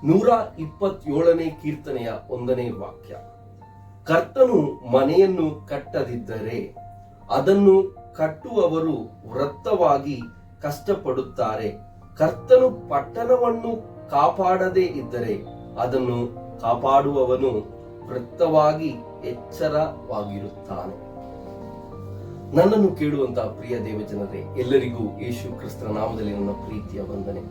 127ನೇ ಕೀರ್ತನೆಯ 1ನೇ ವಾಕ್ಯ. ಕರ್ತನು ಮನೆಯನ್ನು ಕಟ್ಟದಿದ್ದರೆ ಅದನ್ನು ಕಟ್ಟುವವರು ವ್ಯರ್ಥವಾಗಿ ಕಷ್ಟಪಡುತ್ತಾರೆ. ಕರ್ತನು ಪಟ್ಟಣವನ್ನು ಕಾಪಾಡದೇ ಇದ್ದರೆ ಅದನ್ನು ಕಾಪಾಡುವವನು ವ್ಯರ್ಥವಾಗಿ ಎಚ್ಚರವಾಗಿರುತ್ತಾನೆ. ನನ್ನನ್ನು ಕೇಳುವಂತಹ ಪ್ರಿಯ ದೇವಜನರೇ, ಎಲ್ಲರಿಗೂ ಯೇಸು ಕ್ರಿಸ್ತನ ನಾಮದಲ್ಲಿ ನನ್ನ ಪ್ರೀತಿಯ ವಂದನೆ.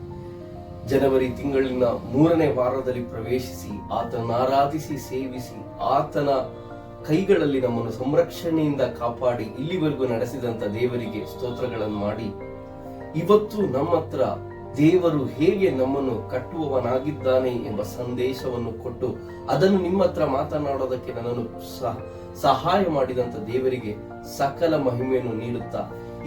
ಜನವರಿ ತಿಂಗಳಿನ 3ನೇ ವಾರದಲ್ಲಿ ಪ್ರವೇಶಿಸಿ ಆತನ ಆರಾಧಿಸಿ ಸೇವಿಸಿ ಆತನ ಕೈಗಳಲ್ಲಿ ನಮ್ಮನ್ನು ಸಂರಕ್ಷಣೆಯಿಂದ ಕಾಪಾಡಿ ಇಲ್ಲಿವರೆಗೂ ನಡೆಸಿದಂತ ದೇವರಿಗೆ ಸ್ತೋತ್ರಗಳನ್ನು ಮಾಡಿ, ಇವತ್ತು ನಮ್ಮ ಹತ್ರ ದೇವರು ಹೇಗೆ ನಮ್ಮನ್ನು ಕಟ್ಟುವವನಾಗಿದ್ದಾನೆ ಎಂಬ ಸಂದೇಶವನ್ನು ಕೊಟ್ಟು ಅದನ್ನು ನಿಮ್ಮ ಹತ್ರ ಮಾತನಾಡೋದಕ್ಕೆ ನನ್ನನ್ನು ಸಹಾಯ ಮಾಡಿದಂತ ದೇವರಿಗೆ ಸಕಲ ಮಹಿಮೆಯನ್ನು ನೀಡುತ್ತಾ,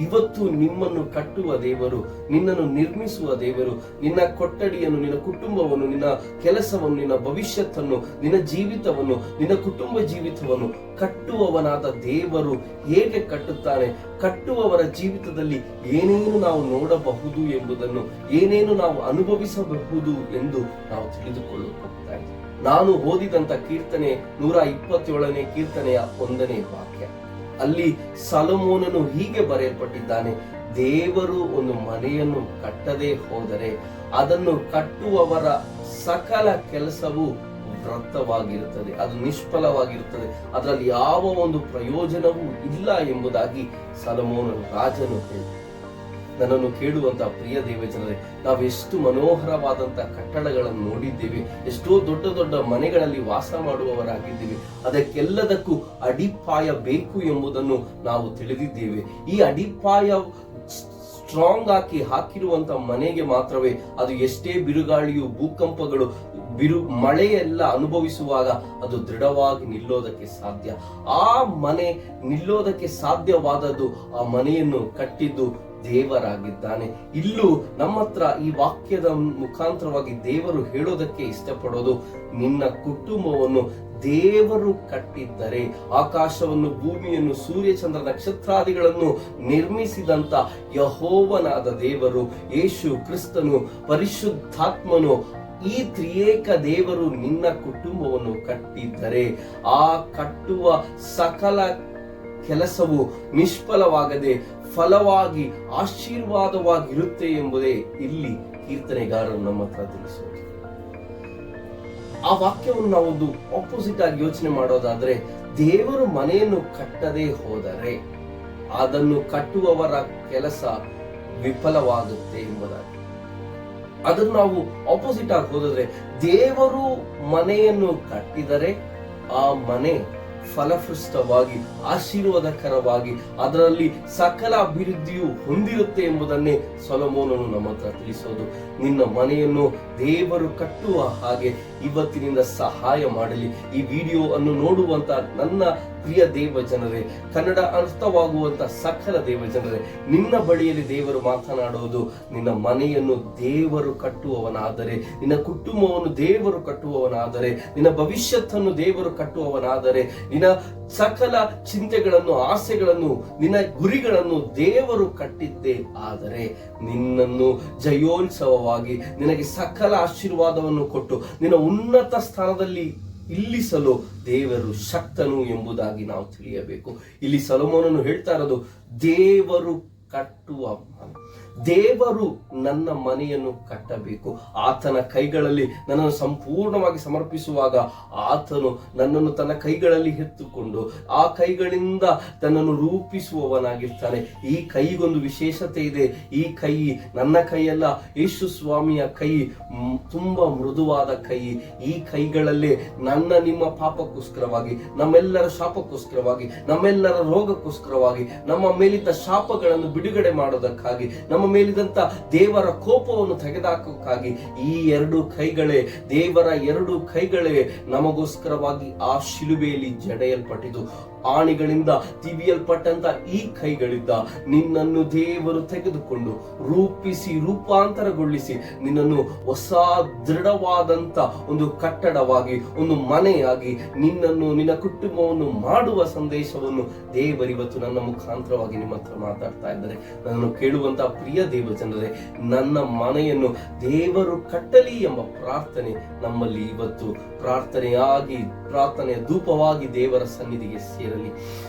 ಇವತ್ತು ನಿಮ್ಮನ್ನು ಕಟ್ಟುವ ದೇವರು, ನಿನ್ನನ್ನು ನಿರ್ಮಿಸುವ ದೇವರು, ನಿನ್ನ ಕೊಠಡಿಯನ್ನು, ನಿನ್ನ ಕುಟುಂಬವನ್ನು, ನಿನ್ನ ಕೆಲಸವನ್ನು, ನಿನ್ನ ಭವಿಷ್ಯತ್ತನ್ನು, ನಿನ್ನ ಜೀವಿತವನ್ನು, ನಿನ್ನ ಕುಟುಂಬ ಜೀವಿತವನ್ನು ಕಟ್ಟುವವನಾದ ದೇವರು ಹೇಗೆ ಕಟ್ಟುತ್ತಾನೆ, ಕಟ್ಟುವವರ ಜೀವಿತದಲ್ಲಿ ಏನೇನು ನಾವು ನೋಡಬಹುದು ಎಂಬುದನ್ನು, ಏನೇನು ನಾವು ಅನುಭವಿಸಬಹುದು ಎಂದು ನಾವು ತಿಳಿದುಕೊಳ್ಳುತ್ತಾ ಇದ್ದೇವೆ. ನಾನು ಓದಿದಂತ ಕೀರ್ತನೆ 127ನೇ ಕೀರ್ತನೆಯ 1ನೇ ವಾಕ್ಯ. ಅಲ್ಲಿ ಸೊಲೊಮೋನನು ಹೀಗೆ ಬರೆಯಲ್ಪಟ್ಟಿದ್ದಾನೆ: ದೇವರು ಒಂದು ಮನೆಯನ್ನು ಕಟ್ಟದೆ ಹೋದರೆ ಅದನ್ನು ಕಟ್ಟುವವರ ಸಕಲ ಕೆಲಸವು ವ್ಯರ್ಥವಾಗಿರುತ್ತದೆ, ಅದು ನಿಷ್ಫಲವಾಗಿರುತ್ತದೆ, ಅದರಲ್ಲಿ ಯಾವ ಒಂದು ಪ್ರಯೋಜನವೂ ಇಲ್ಲ ಎಂಬುದಾಗಿ ಸೊಲೊಮೋನನು ರಾಜನು ಹೇಳಿದ. ನನ್ನನ್ನು ಕೇಳುವಂತಹ ಪ್ರಿಯ ದೇವಜನರೇ, ನಾವೆಷ್ಟು ಮನೋಹರವಾದಂತ ಕಟ್ಟಡಗಳನ್ನು ನೋಡಿದ್ದೇವೆ, ಎಷ್ಟೋ ದೊಡ್ಡ ದೊಡ್ಡ ಮನೆಗಳಲ್ಲಿ ವಾಸ ಮಾಡುವವರಾಗಿದ್ದೇವೆ. ಅದಕ್ಕೆಲ್ಲದಕ್ಕೂ ಅಡಿಪಾಯ ಬೇಕು ಎಂಬುದನ್ನು ನಾವು ತಿಳಿದಿದ್ದೇವೆ. ಈ ಅಡಿಪಾಯ ಸ್ಟ್ರಾಂಗ್ ಹಾಕಿರುವಂತ ಮನೆಗೆ ಮಾತ್ರವೇ ಅದು ಎಷ್ಟೇ ಬಿರುಗಾಳಿಯು, ಭೂಕಂಪಗಳು, ಮಳೆಯೆಲ್ಲ ಅನುಭವಿಸುವಾಗ ಅದು ದೃಢವಾಗಿ ನಿಲ್ಲೋದಕ್ಕೆ ಸಾಧ್ಯ. ಆ ಮನೆ ನಿಲ್ಲೋದಕ್ಕೆ ಸಾಧ್ಯವಾದದ್ದು ಆ ಮನೆಯನ್ನು ಕಟ್ಟಿದ್ದು ದೇವರಾಗಿದ್ದಾನೆ. ಇಲ್ಲೂ ನಮ್ಮ ಹತ್ರ ಈ ವಾಕ್ಯದ ಮುಖಾಂತರವಾಗಿ ದೇವರು ಹೇಳೋದಕ್ಕೆ ಇಷ್ಟಪಡೋದು, ನಿನ್ನ ಕುಟುಂಬವನ್ನು ದೇವರು ಕಟ್ಟಿದ್ದರೆ, ಆಕಾಶವನ್ನು, ಭೂಮಿಯನ್ನು, ಸೂರ್ಯ ಚಂದ್ರ ನಕ್ಷತ್ರಾದಿಗಳನ್ನು ನಿರ್ಮಿಸಿದಂತ ಯೆಹೋವನಾದ ದೇವರು, ಯೇಸು ಕ್ರಿಸ್ತನು, ಪರಿಶುದ್ಧಾತ್ಮನು, ಈ ತ್ರಿಯೇಕ ದೇವರು ನಿನ್ನ ಕುಟುಂಬವನ್ನು ಕಟ್ಟಿದ್ದರೆ ಆ ಕಟ್ಟುವ ಸಕಲ ಕೆಲಸವು ನಿಷ್ಫಲವಾಗದೆ ಫಲವಾಗಿ ಆಶೀರ್ವಾದವಾಗಿರುತ್ತೆ ಎಂಬುದೇ ಇಲ್ಲಿ ಕೀರ್ತನೆಗಾರರು ನಮ್ಮ ಹತ್ರ ತಿಳಿಸೋದು. ಆ ವಾಕ್ಯವನ್ನು ನಾವೊಂದು ಆಪೋಸಿಟ್ ಆಗಿ ಯೋಚನೆ ಮಾಡೋದಾದ್ರೆ, ದೇವರು ಮನೆಯನ್ನು ಕಟ್ಟದೆ ಹೋದರೆ ಅದನ್ನು ಕಟ್ಟುವವರ ಕೆಲಸ ವಿಫಲವಾಗುತ್ತೆ ಎಂಬುದಾಗಿ. ಅದನ್ನು ನಾವು ಆಪೋಸಿಟ್ ಆಗಿ ಹೋದರೆ, ದೇವರು ಮನೆಯನ್ನು ಕಟ್ಟಿದರೆ ಆ ಮನೆ ಫಲಪುಷ್ಟವಾಗಿ ಆಶೀರ್ವಾದಕರವಾಗಿ ಅದರಲ್ಲಿ ಸಕಲ ಅಭಿವೃದ್ಧಿಯು ಹೊಂದಿರುತ್ತೆ ಎಂಬುದನ್ನೇ ಸೊಲೊಮೋನನು ನಮ್ಮ ಹತ್ರ ತಿಳಿಸೋದು. ನಿನ್ನ ಮನೆಯನ್ನು ದೇವರು ಕಟ್ಟುವ ಹಾಗೆ ಇವತ್ತಿನಿಂದ ಸಹಾಯ ಮಾಡಲಿ. ಈ ವಿಡಿಯೋ ಅನ್ನು ನೋಡುವಂತ ನನ್ನ ಪ್ರಿಯ ದೇವ ಜನರೇ, ಕನ್ನಡ ಅರ್ಥವಾಗುವಂತ ಸಕಲ ದೇವ ಜನರೇ, ನಿನ್ನ ಬಳಿಯಲ್ಲಿ ದೇವರು ಮಾತನಾಡುವುದು, ನಿನ್ನ ಮನೆಯನ್ನು ದೇವರು ಕಟ್ಟುವವನಾದರೆ, ನಿನ್ನ ಕುಟುಂಬವನ್ನು ದೇವರು ಕಟ್ಟುವವನಾದರೆ, ನಿನ್ನ ಭವಿಷ್ಯತ್ತನ್ನು ದೇವರು ಕಟ್ಟುವವನಾದರೆ, ನಿನ್ನ ಸಕಲ ಚಿಂತೆಗಳನ್ನು, ಆಸೆಗಳನ್ನು, ನಿನ್ನ ಗುರಿಗಳನ್ನು ದೇವರು ಕಟ್ಟಿದ್ದೇ ಆದರೆ ನಿನ್ನನ್ನು ಜಯೋತ್ಸವವಾಗಿ ನಿನಗೆ ಸಕಲ ಆಶೀರ್ವಾದವನ್ನು ಕೊಟ್ಟು ನಿನ್ನ ಉನ್ನತ ಸ್ಥಾನದಲ್ಲಿ ಇಲ್ಲಿಸಲು ದೇವರು ಶಕ್ತನು ಎಂಬುದಾಗಿ ನಾವು ತಿಳಿಯಬೇಕು. ಇಲ್ಲಿ ಸೊಲೊಮೋನನು ಹೇಳ್ತಾ ಇರೋದು, ದೇವರು ಕಟ್ಟುವ ಮನೆ, ದೇವರು ನನ್ನ ಮನೆಯನ್ನು ಕಟ್ಟಬೇಕು. ಆತನ ಕೈಗಳಲ್ಲಿ ನನ್ನನ್ನು ಸಂಪೂರ್ಣವಾಗಿ ಸಮರ್ಪಿಸುವಾಗ ಆತನು ನನ್ನನ್ನು ತನ್ನ ಕೈಗಳಲ್ಲಿ ಎತ್ತುಕೊಂಡು ಆ ಕೈಗಳಿಂದ ತನ್ನನ್ನು ರೂಪಿಸುವವನಾಗಿರ್ತಾನೆ. ಈ ಕೈಗೊಂದು ವಿಶೇಷತೆ ಇದೆ. ಈ ಕೈ ನನ್ನ ಕೈಯಲ್ಲ, ಯೇಸು ಸ್ವಾಮಿಯ ಕೈ ತುಂಬಾ ಮೃದುವಾದ ಕೈ. ಈ ಕೈಗಳಲ್ಲೇ ನಿಮ್ಮ ಪಾಪಕ್ಕೋಸ್ಕರವಾಗಿ, ನಮ್ಮೆಲ್ಲರ ಶಾಪಕ್ಕೋಸ್ಕರವಾಗಿ, ನಮ್ಮೆಲ್ಲರ ರೋಗಕ್ಕೋಸ್ಕರವಾಗಿ, ನಮ್ಮ ಮೇಲಿದ್ದ ಶಾಪಗಳನ್ನು ಬಿಡುಗಡೆ ಮಾಡೋದಕ್ಕಾಗಿ, ನಮ್ಮ ಮೇಲಿದಂತ ದೇವರ ಕೋಪವನ್ನು ತೆಗೆದುಹಾಕೋಕ್ಕಾಗಿ ಈ ಎರಡು ಕೈಗಳೇ, ದೇವರ ಎರಡು ಕೈಗಳೇ ನಮಗೋಸ್ಕರವಾಗಿ ಆ ಶಿಲುಬೆಯಲ್ಲಿ ಜಡೆಯಲ್ಪಟ್ಟಿತು. ಆಣಿಗಳಿಂದ ತಿವಿಯಲ್ಪಟ್ಟಂತ ಈ ಕೈಗಳಿಂದ ನಿನ್ನನ್ನು ದೇವರು ತೆಗೆದುಕೊಂಡು ರೂಪಿಸಿ ರೂಪಾಂತರಗೊಳಿಸಿ ನಿನ್ನನ್ನು ಹೊಸ ದೃಢವಾದಂತ ಒಂದು ಕಟ್ಟಡವಾಗಿ, ಒಂದು ಮನೆಯಾಗಿ, ನಿನ್ನನ್ನು ನಿನ್ನ ಕುಟುಂಬವನ್ನು ಮಾಡುವ ಸಂದೇಶವನ್ನು ದೇವರಿವತ್ತು ನನ್ನ ಮುಖಾಂತರವಾಗಿ ನಿಮ್ಮ ಹತ್ರ ಮಾತಾಡ್ತಾ ಇದ್ದಾರೆ. ನನ್ನನ್ನು ಕೇಳುವಂತಹ ಪ್ರಿಯ ದೇವ ಜನರೇ, ನನ್ನ ಮನೆಯನ್ನು ದೇವರು ಕಟ್ಟಲಿ ಎಂಬ ಪ್ರಾರ್ಥನೆ ನಮ್ಮಲ್ಲಿ ಇವತ್ತು ಪ್ರಾರ್ಥನೆಯ ಧೂಪವಾಗಿ ದೇವರ ಸನ್ನಿಧಿಗೆ ಸೇರಲಿ.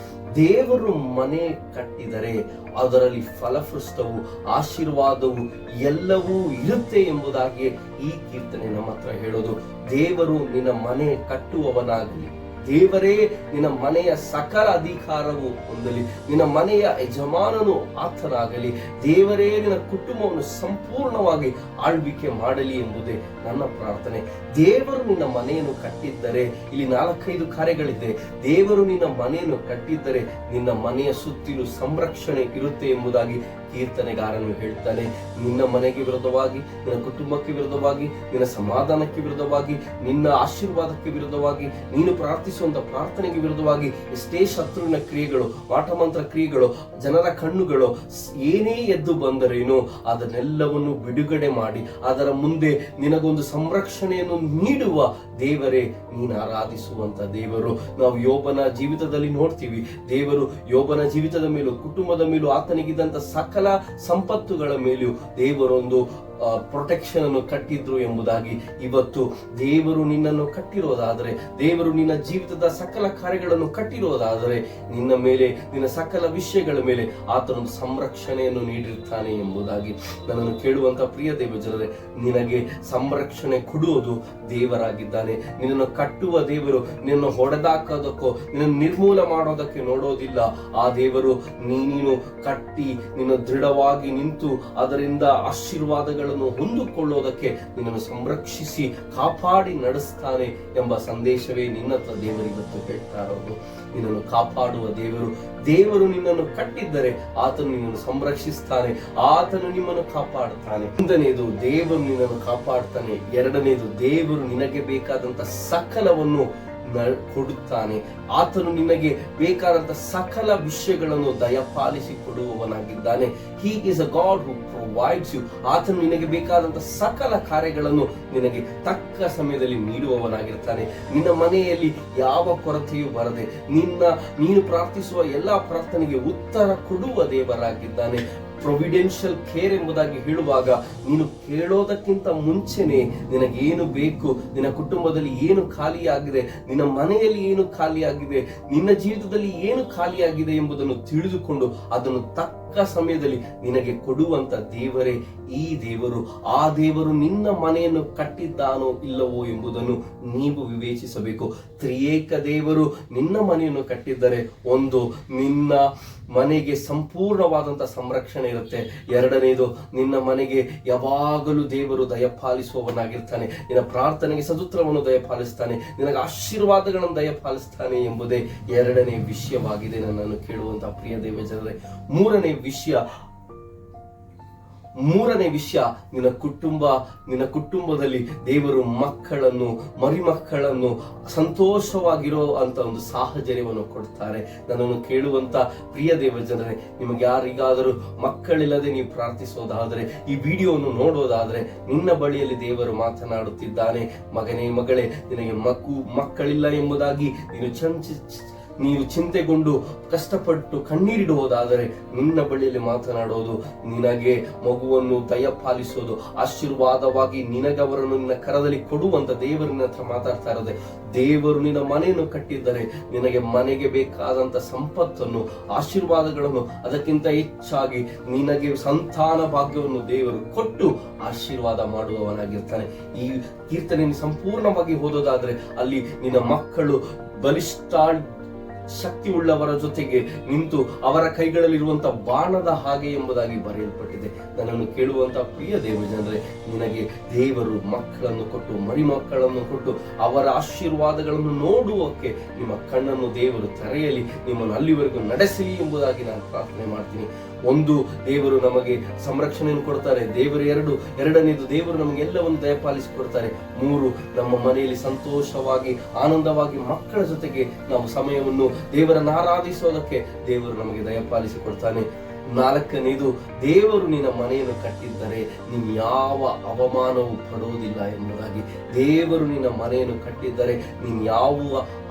ದೇವರು ಮನೆ ಕಟ್ಟಿದರೆ ಅದರಲ್ಲಿ ಫಲಪುಷ್ಟವು, ಆಶೀರ್ವಾದವು ಎಲ್ಲವೂ ಇರುತ್ತೆ ಎಂಬುದಾಗಿ ಈ ಕೀರ್ತನೆ ನಮ್ಮ ಹತ್ರ ಹೇಳೋದು. ದೇವರು ನಿನ್ನ ಮನೆ ಕಟ್ಟುವವನಾಗಲಿ, ದೇವರೇ ನಿನ್ನ ಮನೆಯ ಸಕಲ ಅಧಿಕಾರವು ಹೊಂದಲಿ, ನಿನ್ನ ಮನೆಯ ಯಜಮಾನನು ಆತನಾಗಲಿ, ದೇವರೇ ನಿನ್ನ ಕುಟುಂಬವನ್ನು ಸಂಪೂರ್ಣವಾಗಿ ಆಳ್ವಿಕೆ ಮಾಡಲಿ ಎಂಬುದೇ ನನ್ನ ಪ್ರಾರ್ಥನೆ. ದೇವರು ನಿನ್ನ ಮನೆಯನ್ನು ಕಟ್ಟಿದ್ದರೆ, ಇಲ್ಲಿ 4-5 ಕಾರ್ಯಗಳಿದೆ. ದೇವರು ನಿನ್ನ ಮನೆಯನ್ನು ಕಟ್ಟಿದ್ದರೆ ನಿನ್ನ ಮನೆಯ ಸುತ್ತಿಲು ಸಂರಕ್ಷಣೆ ಇರುತ್ತೆ ಎಂಬುದಾಗಿ ಕೀರ್ತನೆಗಾರನು ಹೇಳ್ತಾನೆ. ನಿನ್ನ ಮನೆಗೆ ವಿರುದ್ಧವಾಗಿ, ನಿನ್ನ ಕುಟುಂಬಕ್ಕೆ ವಿರುದ್ಧವಾಗಿ, ನಿನ್ನ ಸಮಾಧಾನಕ್ಕೆ ವಿರುದ್ಧವಾಗಿ, ನಿನ್ನ ಆಶೀರ್ವಾದಕ್ಕೆ ವಿರುದ್ಧವಾಗಿ, ನೀನು ಪ್ರಾರ್ಥಿಸುವಂತ ಪ್ರಾರ್ಥನೆಗೆ ವಿರುದ್ಧವಾಗಿ ಎಷ್ಟೇ ಶತ್ರುವಿನ ಕ್ರಿಯೆಗಳು, ಮಾಟಮಂತ್ರ ಕ್ರಿಯೆಗಳು, ಜನರ ಕಣ್ಣುಗಳು ಏನೇ ಎದ್ದು ಬಂದರೇನೋ ಅದನ್ನೆಲ್ಲವನ್ನು ಬಿಡುಗಡೆ ಮಾಡಿ ಅದರ ಮುಂದೆ ನಿನಗೊಂದು ಸಂರಕ್ಷಣೆಯನ್ನು ನೀಡುವ ದೇವರೇ ನೀನು ಆರಾಧಿಸುವಂತ ದೇವರು. ನಾವು ಯೋಬನ ಜೀವಿತದಲ್ಲಿ ನೋಡ್ತೀವಿ, ದೇವರು ಯೋಬನ ಜೀವಿತದ ಮೇಲೂ ಕುಟುಂಬದ ಮೇಲೂ ಆತನಿಗಿದ್ದಂತ ಸಕಲ ಸಂಪತ್ತುಗಳ ಮೇಲೂ ದೇವರೊಂದು ಪ್ರೊಟೆಕ್ಷನ್ ಅನ್ನು ಕಟ್ಟಿದ್ರು ಎಂಬುದಾಗಿ ಇವತ್ತು ದೇವರು ನಿನ್ನನ್ನು ಕಟ್ಟಿರೋದಾದರೆ, ದೇವರು ನಿನ್ನ ಜೀವಿತದ ಸಕಲ ಕಾರ್ಯಗಳನ್ನು ಕಟ್ಟಿರೋದಾದರೆ, ನಿನ್ನ ಮೇಲೆ, ನಿನ್ನ ಸಕಲ ವಿಷಯಗಳ ಮೇಲೆ ಆತನೊಂದು ಸಂರಕ್ಷಣೆಯನ್ನು ನೀಡಿರ್ತಾನೆ ಎಂಬುದಾಗಿ ನನ್ನನ್ನು ಕೇಳುವಂತ ಪ್ರಿಯ ದೇವ ಜನರೇ, ನಿನಗೆ ಸಂರಕ್ಷಣೆ ಕೊಡುವುದು ದೇವರಾಗಿದ್ದಾನೆ. ನಿನ್ನನ್ನು ಕಟ್ಟುವ ದೇವರು ನಿನ್ನನ್ನು ಹೊಡೆದಾಕೋದಕ್ಕೋ ನಿನ್ನನ್ನು ನಿರ್ಮೂಲ ಮಾಡೋದಕ್ಕೆ ನೋಡೋದಿಲ್ಲ. ಆ ದೇವರು ನೀನು ಕಟ್ಟಿ ನಿನ್ನ ದೃಢವಾಗಿ ನಿಂತು ಅದರಿಂದ ಆಶೀರ್ವಾದಗಳನ್ನು ಹೊಂದಿಕೊಳ್ಳೋದಕ್ಕೆ ನಿನ್ನನ್ನು ಸಂರಕ್ಷಿಸಿ ಕಾಪಾಡಿ ನಡೆಸ್ತಾನೆ ಎಂಬ ಸಂದೇಶವೇ ನಿನ್ನತ್ರ ದೇವರಿವತ್ತು ಹೇಳ್ತಾ ಇರೋದು. ನಿನ್ನನ್ನು ಕಾಪಾಡುವ ದೇವರು ನಿನ್ನನ್ನು ಕಟ್ಟಿದ್ದರೆ ಆತನು ನಿನ್ನನ್ನು ಸಂರಕ್ಷಿಸ್ತಾನೆ, ಆತನು ನಿಮ್ಮನ್ನು ಕಾಪಾಡುತ್ತಾನೆ. ಒಂದನೇದು, ದೇವರು ನಿನ್ನನ್ನು ಕಾಪಾಡ್ತಾನೆ. ಎರಡನೇದು, ದೇವರು ನಿನಗೆ ಬೇಕಾದಂತ ಸಕಲವನ್ನು ಕೊಡುತ್ತಾನೆ. ಆತನು ನಿನಗೆ ಬೇಕಾದಂತ ಸಕಲ ವಿಷಯಗಳನ್ನು ದಯಪಾಲಿಸಿ ಕೊಡುವವನಾಗಿದ್ದಾನೆ. He is a God who provides you. ಆತನು ನಿನಗೆ ಬೇಕಾದಂತ ಸಕಲ ಕಾರ್ಯಗಳನ್ನು ನಿನಗೆ ತಕ್ಕ ಸಮಯದಲ್ಲಿ ನೀಡುವವನಾಗಿರ್ತಾನೆ. ನಿನ್ನ ಮನೆಯಲ್ಲಿ ಯಾವ ಕೊರತೆಯೂ ಬರದೆ ನೀನು ಪ್ರಾರ್ಥಿಸುವ ಎಲ್ಲಾ ಪ್ರಾರ್ಥನೆಗೆ ಉತ್ತರ ಕೊಡುವ ದೇವರಾಗಿದ್ದಾನೆ. ಪ್ರೊವಿಡೆನ್ಷಿಯಲ್ ಕೇರ್ ಎಂಬುದಾಗಿ ಹೇಳುವಾಗ, ನೀನು ಕೇಳೋದಕ್ಕಿಂತ ಮುಂಚೆನೆ ನಿನಗೇನು ಬೇಕು, ನಿನ್ನ ಕುಟುಂಬದಲ್ಲಿ ಏನು ಖಾಲಿಯಾಗಿದೆ, ನಿನ್ನ ಮನೆಯಲ್ಲಿ ಏನು ಖಾಲಿಯಾಗಿದೆ, ನಿನ್ನ ಜೀವಿತದಲ್ಲಿ ಏನು ಖಾಲಿಯಾಗಿದೆ ಎಂಬುದನ್ನು ತಿಳಿದುಕೊಂಡು ಅದನ್ನು ತಕ್ಕ ಸಮಯದಲ್ಲಿ ನಿನಗೆ ಕೊಡುವಂತ ದೇವರೇ ಈ ದೇವರು. ಆ ದೇವರು ನಿನ್ನ ಮನೆಯನ್ನು ಕಟ್ಟಿದ್ದಾನೋ ಇಲ್ಲವೋ ಎಂಬುದನ್ನು ನೀವು ವಿವೇಚಿಸಬೇಕು. ತ್ರಿಯೇಕ ದೇವರು ನಿನ್ನ ಮನೆಯನ್ನು ಕಟ್ಟಿದ್ದರೆ, ಒಂದು, ನಿನ್ನ ಮನೆಗೆ ಸಂಪೂರ್ಣವಾದಂತ ಸಂರಕ್ಷಣೆ ಇರುತ್ತೆ. ಎರಡನೇದು, ನಿನ್ನ ಮನೆಗೆ ಯಾವಾಗಲೂ ದೇವರು ದಯಪಾಲಿಸುವವನಾಗಿರ್ತಾನೆ. ನಿನ್ನ ಪ್ರಾರ್ಥನೆಗೆ ಸದುತ್ತರವನ್ನು ದಯಪಾಲಿಸ್ತಾನೆ, ನಿನಗೆ ಆಶೀರ್ವಾದಗಳನ್ನು ದಯಪಾಲಿಸ್ತಾನೆ ಎಂಬುದೇ ಎರಡನೇ ವಿಷಯವಾಗಿದೆ ನನ್ನನ್ನು ಕೇಳುವಂತಹ ಪ್ರಿಯ ದೇವ ಜನರೇ. ಮೂರನೇ ವಿಷಯ, ನಿನ್ನ ಕುಟುಂಬದಲ್ಲಿ ದೇವರು ಮಕ್ಕಳನ್ನು, ಮರಿಮಕ್ಕಳನ್ನು ಸಂತೋಷವಾಗಿರೋ ಅಂತ ಒಂದು ಸಾಹಚರ್ಯವನ್ನು ಕೊಡ್ತಾರೆ. ನನ್ನನ್ನು ಕೇಳುವಂತ ಪ್ರಿಯ ದೇವ ಜನರೇ, ನಿಮಗೆ ಯಾರಿಗಾದರೂ ಮಕ್ಕಳಿಲ್ಲದೆ ನೀವು ಪ್ರಾರ್ಥಿಸೋದಾದರೆ, ಈ ವಿಡಿಯೋವನ್ನು ನೋಡೋದಾದ್ರೆ, ನಿನ್ನ ಬಳಿಯಲ್ಲಿ ದೇವರು ಮಾತನಾಡುತ್ತಿದ್ದಾನೆ. ಮಗನೇ, ಮಗಳೇ, ನಿನಗೆ ಮಕ್ಕಳಿಲ್ಲ ಎಂಬುದಾಗಿ ನೀನು ಚಿಂತೆಗೊಂಡು ಕಷ್ಟಪಟ್ಟು ಕಣ್ಣೀರಿಡುವುದಾದರೆ, ನಿನ್ನ ಬಳಿಯಲ್ಲಿ ಮಾತನಾಡೋದು, ನಿನಗೆ ಮಗುವನ್ನು ದಯಪಾಲಿಸೋದು, ಆಶೀರ್ವಾದವಾಗಿ ನಿನಗವರನ್ನು ನಿನ್ನ ಕರದಲ್ಲಿ ಕೊಡುವಂತ ದೇವರು ನಿನ್ನ ಹತ್ರ ಮಾತಾಡ್ತಾ ಇರೋದೆ. ದೇವರು ನಿನ್ನ ಮನೆಯನ್ನು ಕಟ್ಟಿದ್ದರೆ ನಿನಗೆ ಮನೆಗೆ ಬೇಕಾದಂತ ಸಂಪತ್ತನ್ನು, ಆಶೀರ್ವಾದಗಳನ್ನು, ಅದಕ್ಕಿಂತ ಹೆಚ್ಚಾಗಿ ನಿನಗೆ ಸಂತಾನ ಭಾಗ್ಯವನ್ನು ದೇವರು ಕೊಟ್ಟು ಆಶೀರ್ವಾದ ಮಾಡುವವನಾಗಿರ್ತಾನೆ. ಈ ಕೀರ್ತನೆ ಸಂಪೂರ್ಣವಾಗಿ ಓದೋದಾದ್ರೆ, ಅಲ್ಲಿ ನಿನ್ನ ಮಕ್ಕಳು ಬಲಿಷ್ಠ ಶಕ್ತಿ ಉಳ್ಳವರ ಜೊತೆಗೆ ನಿಂತು ಅವರ ಕೈಗಳಲ್ಲಿರುವಂತ ಬಾಣದ ಹಾಗೆ ಎಂಬುದಾಗಿ ಬರೆಯಲ್ಪಟ್ಟಿದೆ. ನನ್ನನ್ನು ಕೇಳುವಂತ ಪ್ರಿಯ ದೇವ ಜನರೇ, ನಿನಗೆ ದೇವರು ಮಕ್ಕಳನ್ನು ಕೊಟ್ಟು, ಮರಿಮಕ್ಕಳನ್ನು ಕೊಟ್ಟು ಅವರ ಆಶೀರ್ವಾದಗಳನ್ನು ನೋಡುವಕ್ಕೆ ನಿಮ್ಮ ಕಣ್ಣನ್ನು ದೇವರು ತೆರೆಯಲಿ, ನಿಮ್ಮನ್ನು ಅಲ್ಲಿವರೆಗೂ ನಡೆಸಲಿ ಎಂಬುದಾಗಿ ನಾನು ಪ್ರಾರ್ಥನೆ ಮಾಡ್ತೀನಿ. ಒಂದು, ದೇವರು ನಮಗೆ ಸಂರಕ್ಷಣೆಯನ್ನು ಕೊಡ್ತಾರೆ. ಎರಡನೇದು, ದೇವರು ನಮಗೆ ಎಲ್ಲವನ್ನು ದಯಪಾಲಿಸಿಕೊಡ್ತಾರೆ. 3, ನಮ್ಮ ಮನೆಯಲ್ಲಿ ಸಂತೋಷವಾಗಿ, ಆನಂದವಾಗಿ ಮಕ್ಕಳ ಜೊತೆಗೆ ನಾವು ಸಮಯವನ್ನು ದೇವರನ್ನು ಆರಾಧಿಸೋದಕ್ಕೆ ದೇವರು ನಮಗೆ ದಯಪಾಲಿಸಿಕೊಡ್ತಾನೆ. 4ನೇದು, ದೇವರು ನಿನ್ನ ಮನೆಯನ್ನು ಕಟ್ಟಿದ್ದರೆ ನೀನು ಯಾವ ಅವಮಾನವೂ ಪಡೋದಿಲ್ಲ ಎಂಬುದಾಗಿ. ದೇವರು ನಿನ್ನ ಮನೆಯನ್ನು ಕಟ್ಟಿದ್ದರೆ ನೀನು ಯಾವ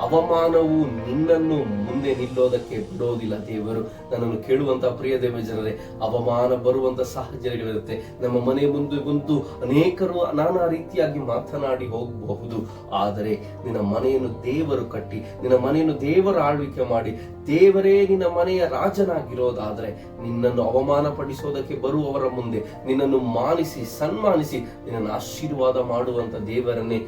ಅವಮಾನವೂ ನಿನ್ನನ್ನು ಮುಂದೆ ನಿಲ್ಲೋದಕ್ಕೆ ಬಿಡೋದಿಲ್ಲ ದೇವರು. ನನ್ನನ್ನು ಕೇಳುವಂತಹ ಪ್ರಿಯ ದೇವ ಜನರೇ, ಅವಮಾನ ಬರುವಂತ ಸಾಹಚರ್ಯಗಳಿರುತ್ತೆ. ನಮ್ಮ ಮನೆ ಮುಂದೆ ಅನೇಕರು ನಾನಾ ರೀತಿಯಾಗಿ ಮಾತನಾಡಿ ಹೋಗಬಹುದು. ಆದರೆ ನಿನ್ನ ಮನೆಯನ್ನು ದೇವರು ಕಟ್ಟಿ, ನಿನ್ನ ಮನೆಯನ್ನು ದೇವರ ಆಳ್ವಿಕೆ ಮಾಡಿ, ದೇವರೇ ನಿನ್ನ ಮನೆಯ ರಾಜನಾಗಿರೋದಾದ್ರೆ ನಿನ್ನನ್ನು ಅವಮಾನ ಪಡಿಸೋದಕ್ಕೆ ಬರುವವರ ಮುಂದೆ ನಿನ್ನನ್ನು ಮಾನಿಸಿ ಸನ್ಮಾನಿಸಿ ನಿನ್ನನ್ನು ಆಶೀರ್ವಾದ ಮಾಡುವಂತ ದೇವರನ್ನೇ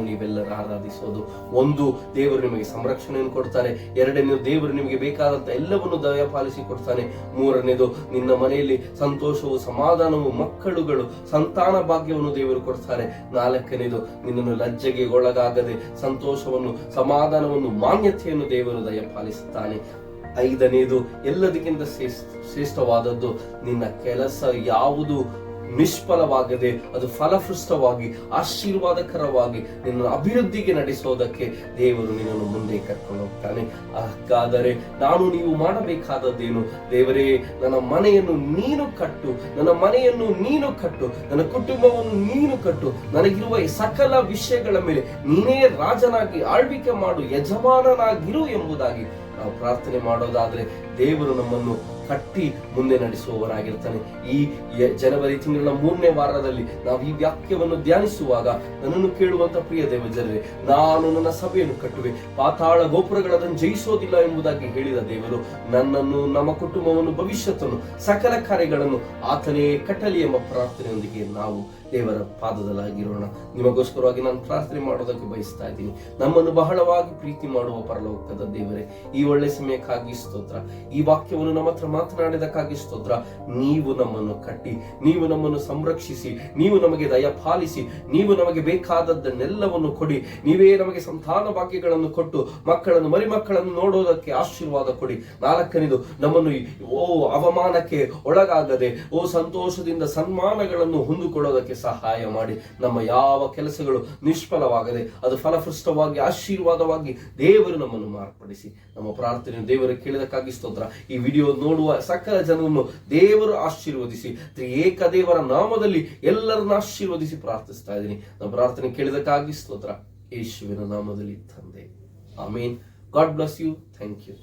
ನೀವೆಲ್ಲರೂ ಆರಾಧಿಸೋದು. 1, ದೇವರು ನಿಮಗೆ ಸಂರಕ್ಷಣೆಯನ್ನು ಕೊಡ್ತಾನೆ. 2ನೇದು, ದೇವರು ನಿಮಗೆ ಬೇಕಾದಂತ ಎಲ್ಲವನ್ನು ದಯಪಾಲಿಸಿ ಕೊಡ್ತಾನೆ. 3ನೇದು, ನಿನ್ನ ಮನೆಯಲ್ಲಿ ಸಂತೋಷವು, ಸಮಾಧಾನವು, ಮಕ್ಕಳುಗಳು, ಸಂತಾನ ಭಾಗ್ಯವನ್ನು ದೇವರು ಕೊಡ್ತಾರೆ. 4ನೇದು, ನಿನ್ನನ್ನು ಲಜ್ಜೆಗೆ ಒಳಗಾಗದೆ ಸಂತೋಷವನ್ನು, ಸಮಾಧಾನವನ್ನು, ಮಾನ್ಯತೆಯನ್ನು ದೇವರು ದಯಪಾಲಿಸುತ್ತಾನೆ. 5ನೇದು, ಎಲ್ಲದಕ್ಕಿಂತ ಶ್ರೇಷ್ಠವಾದದ್ದು, ನಿನ್ನ ಕೆಲಸ ಯಾವುದು ನಿಷ್ಫಲವಾಗದೆ ಅದು ಫಲಪುಷ್ಟವಾಗಿ ಆಶೀರ್ವಾದಕರವಾಗಿ ನಿನ್ನ ಅಭಿವೃದ್ಧಿಗೆ ನಡೆಸೋದಕ್ಕೆ ದೇವರು ನಿನ್ನನ್ನು ಮುಂದೆ ಕರ್ಕೊಂಡು ಹೋಗ್ತಾನೆ. ಹಾಗಾದರೆ ನೀವು ಮಾಡಬೇಕಾದದ್ದೇನು? ದೇವರೇ, ನನ್ನ ಮನೆಯನ್ನು ನೀನು ಕಟ್ಟು, ನನ್ನ ಮನೆಯನ್ನು ನೀನು ಕಟ್ಟು, ನನ್ನ ಕುಟುಂಬವನ್ನು ನೀನು ಕಟ್ಟು, ನನಗಿರುವ ಸಕಲ ವಿಷಯಗಳ ಮೇಲೆ ನೀನೇ ರಾಜನಾಗಿ ಆಳ್ವಿಕೆ ಮಾಡು, ಯಜಮಾನನಾಗಿರು ಎಂಬುದಾಗಿ ನಾವು ಪ್ರಾರ್ಥನೆ ಮಾಡೋದಾದ್ರೆ ದೇವರು ನಮ್ಮನ್ನು ಕಟ್ಟಿ ಮುಂದೆ ನಡೆಸುವವರಾಗಿರ್ತಾನೆ. ಈ ಜನವರಿ ತಿಂಗಳ 3ನೇ ವಾರದಲ್ಲಿ ನಾವು ಈ ವಾಕ್ಯವನ್ನು ಧ್ಯಾನಿಸುವಾಗ ನನ್ನನ್ನು ಕೇಳುವಂತ ಪ್ರಿಯ ದೇವ ಜನರೇ, ನಾನು ನನ್ನ ಸಭೆಯನ್ನು ಕಟ್ಟುವೆ, ಪಾತಾಳ ಗೋಪುರಗಳನ್ನು ಜಯಿಸೋದಿಲ್ಲ ಎಂಬುದಾಗಿ ಹೇಳಿದ ದೇವರು ನನ್ನನ್ನು, ನಮ್ಮ ಕುಟುಂಬವನ್ನು, ಭವಿಷ್ಯತ್ತನ್ನು, ಸಕಲ ಕಾರ್ಯಗಳನ್ನು ಆತನೇ ಕಟ್ಟಲಿ ಎಂಬ ಪ್ರಾರ್ಥನೆಯೊಂದಿಗೆ ನಾವು ದೇವರ ಪಾದದಲ್ಲಾಗಿರೋಣ. ನಿಮಗೋಸ್ಕರವಾಗಿ ನಾನು ಪ್ರಾರ್ಥನೆ ಮಾಡೋದಕ್ಕೆ ಬಯಸ್ತಾ ಇದ್ದೀನಿ. ನಮ್ಮನ್ನು ಬಹಳವಾಗಿ ಪ್ರೀತಿ ಮಾಡುವ ಪರಲೋಕದ ದೇವರೇ, ಈ ಒಳ್ಳೆ ಸಮಯಕ್ಕಾಗಿ ಸ್ತೋತ್ರ. ಈ ವಾಕ್ಯವನ್ನು ನಮ್ಮ ಹತ್ರ ಮಾತನಾಡಿದಕ್ಕಾಗಿ ಸ್ತೋತ್ರ. ನೀವು ನಮ್ಮನ್ನು ಕಟ್ಟಿ, ನೀವು ನಮ್ಮನ್ನು ಸಂರಕ್ಷಿಸಿ, ನೀವು ನಮಗೆ ದಯಪಾಲಿಸಿ, ನೀವು ನಮಗೆ ಬೇಕಾದದ್ದನ್ನೆಲ್ಲವನ್ನು ಕೊಡಿ. ನೀವೇ ನಮಗೆ ಸಂತಾನ ಭಾಗ್ಯಗಳನ್ನು ಕೊಟ್ಟು ಮಕ್ಕಳನ್ನು, ಮರಿಮಕ್ಕಳನ್ನು ನೋಡೋದಕ್ಕೆ ಆಶೀರ್ವಾದ ಕೊಡಿ. 4ನೇದು, ನಮ್ಮನ್ನು ಅವಮಾನಕ್ಕೆ ಒಳಗಾಗದೆ ಸಂತೋಷದಿಂದ ಸನ್ಮಾನಗಳನ್ನು ಹೊಂದಿಕೊಳ್ಳೋದಕ್ಕೆ ಸಹಾಯ ಮಾಡಿ. ನಮ್ಮ ಯಾವ ಕೆಲಸಗಳು ನಿಷ್ಫಲವಾಗದೆ ಅದು ಫಲಪುಷ್ಟವಾಗಿ ಆಶೀರ್ವಾದವಾಗಿ ದೇವರು ನಮ್ಮನ್ನು ಮಾರ್ಪಡಿಸಿ. ನಮ್ಮ ಪ್ರಾರ್ಥನೆ ದೇವರು ಕೇಳಿದಕ್ಕಾಗಿ ಸ್ತೋತ್ರ. ಈ ವಿಡಿಯೋ ನೋಡುವ ಸಕಲ ಜನರನ್ನು ದೇವರು ಆಶೀರ್ವದಿಸಿ, ಏಕ ದೇವರ ನಾಮದಲ್ಲಿ ಎಲ್ಲರನ್ನು ಆಶೀರ್ವದಿಸಿ ಪ್ರಾರ್ಥಿಸ್ತಾ ಇದ್ದೀನಿ. ನಮ್ಮ ಪ್ರಾರ್ಥನೆ ಕೇಳಿದಕ್ಕಾಗಿ ಸ್ತೋತ್ರ, ಯೇಸುವಿನ ನಾಮದಲ್ಲಿ ತಂದೆ, amen. God bless you. Thank you.